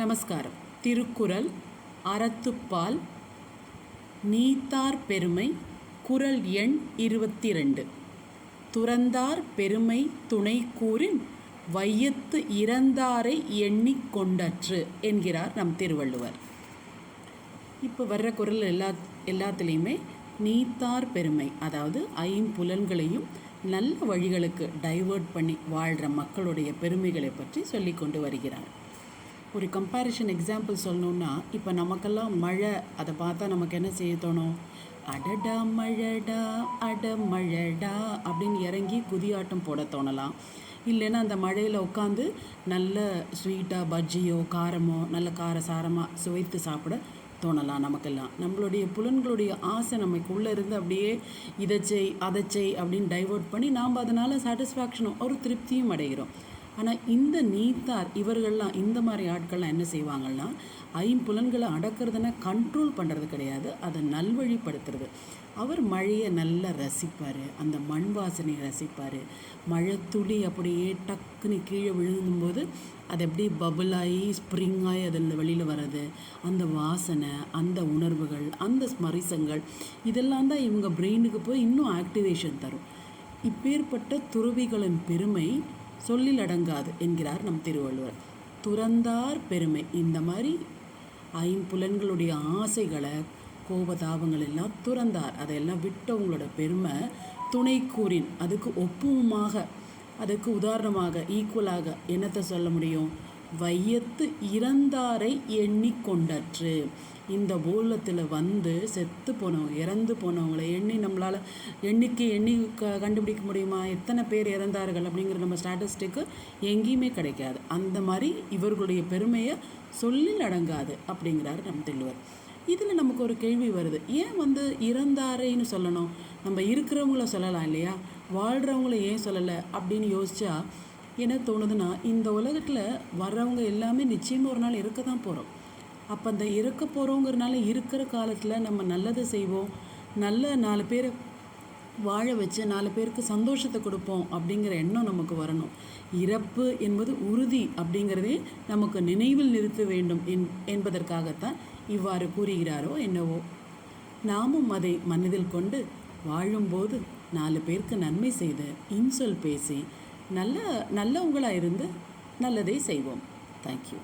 நமஸ்காரம். திருக்குறள் அறத்துப்பால் நீத்தார் பெருமை குறள் எண் 22. துறந்தார் பெருமை துணை கூறின் வையத்து இறந்தாரை எண்ணிக் கொண்டற்று என்கிறார் நம் திருவள்ளுவர். இப்போ வர்ற குறள் எல்லாத்துலேயுமே நீத்தார் பெருமை, அதாவது ஐம்புலன்களையும் நல்ல வழிகளுக்கு டைவர்ட் பண்ணி வாழ்கிற மக்களுடைய பெருமைகளை பற்றி சொல்லி கொண்டு வருகிறார். ஒரு கம்பேரிஷன் எக்ஸாம்பிள் சொல்லணுன்னா, இப்போ நமக்கெல்லாம் மழை அதை பார்த்தா நமக்கு என்ன செய்ய தோணும்? அடடா மழடா அட மழடா அப்படின்னு இறங்கி குதியாட்டம் போட தோணலாம். இல்லைன்னா அந்த மழையில் உட்காந்து நல்ல ஸ்வீட்டாக பஜ்ஜியோ காரமோ நல்ல காரசாரமாக சுவைத்து சாப்பிட தோணலாம். நமக்கெல்லாம் நம்மளுடைய புலன்களுடைய ஆசை நமக்குள்ளே இருந்து அப்படியே இதை செய் அதை செய் அப்படின்னு டைவர்ட் பண்ணி நாம் அதனால் சாட்டிஸ்ஃபேக்ஷனும் ஒரு திருப்தியும் அடைகிறோம். ஆனால் இந்த நீத்தார் இவர்கள்லாம் இந்த மாதிரி ஆட்கள்லாம் என்ன செய்வாங்கன்னா, ஐம்புலன்களை அடக்கிறதுனா கண்ட்ரோல் பண்ணுறது கிடையாது, அதை நல்வழிப்படுத்துறது. அவர் மழையை நல்லா ரசிப்பார், அந்த மண் வாசனையை ரசிப்பார். மழை துளி அப்படியே டக்குன்னு கீழே விழுங்கும்போது அது எப்படி பபுளாகி ஸ்ப்ரிங்காகி அதில் வெளியில் வர்றது, அந்த வாசனை, அந்த உணர்வுகள், அந்த ஸ்மரிசங்கள் இதெல்லாம் தான் இவங்க பிரெயினுக்கு போய் இன்னும் ஆக்டிவேஷன் தரும். இப்பேற்பட்ட துறவிகளின் பெருமை சொல்லில் அடங்காது என்கிறார் நம் திருவள்ளுவர். துறந்தார் பெருமை, இந்த மாதிரி ஐம்புலன்களுடைய ஆசைகளை கோபதாபங்கள் எல்லாம் துறந்தார், அதையெல்லாம் விட்டவங்களோட பெருமை துணை கூறின், அதுக்கு ஒப்புவமாக, அதுக்கு உதாரணமாக ஈக்குவலாக என்னத்தை சொல்ல முடியும்? வையத்து இறந்தாரை எண்ணிக்கொண்டற்று. இந்த பூலத்தில் வந்து செத்து போனவங்க, இறந்து போனவங்களை நம்மளால் எண்ணி கண்டுபிடிக்க முடியுமா? எத்தனை பேர் இறந்தார்கள் அப்படிங்கிற நம்ம ஸ்டாட்டிஸ்டிக்கு எங்கேயுமே கிடைக்காது. அந்த மாதிரி இவர்களுடைய பெருமையை சொல்லில் அடங்காது அப்படிங்கிறார் நம் திருவள்ளுவர். இதில் நமக்கு ஒரு கேள்வி வருது, ஏன் இறந்தாரைன்னு சொல்லணும்? நம்ம இருக்கிறவங்கள சொல்லலாம் இல்லையா, வாழ்கிறவங்கள ஏன் சொல்லலை அப்படின்னு யோசிச்சா என்ன தோணுதுன்னா, இந்த உலகத்தில் வர்றவங்க எல்லாமே நிச்சயமாக ஒரு நாள் இருக்க தான் போகிறோம். அப்போ அந்த இருக்க போகிறோங்கிறனால இருக்கிற காலத்தில் நம்ம நல்லதை செய்வோம், நல்ல 4 பேரை வாழ வச்சு 4 பேருக்கு சந்தோஷத்தை கொடுப்போம் அப்படிங்கிற எண்ணம் நமக்கு வரணும். இறப்பு என்பது உறுதி அப்படிங்கிறதே நமக்கு நினைவில் நிறுத்த வேண்டும் என்பதற்காகத்தான் இவ்வாறு கூறுகிறாரோ என்னவோ. நாமும் அதை மனதில் கொண்டு வாழும்போது 4 பேருக்கு நன்மை செய்து இன்சொல் பேசி நல்லவங்களாக இருந்து நல்லதை செய்வோம். தேங்க்யூ.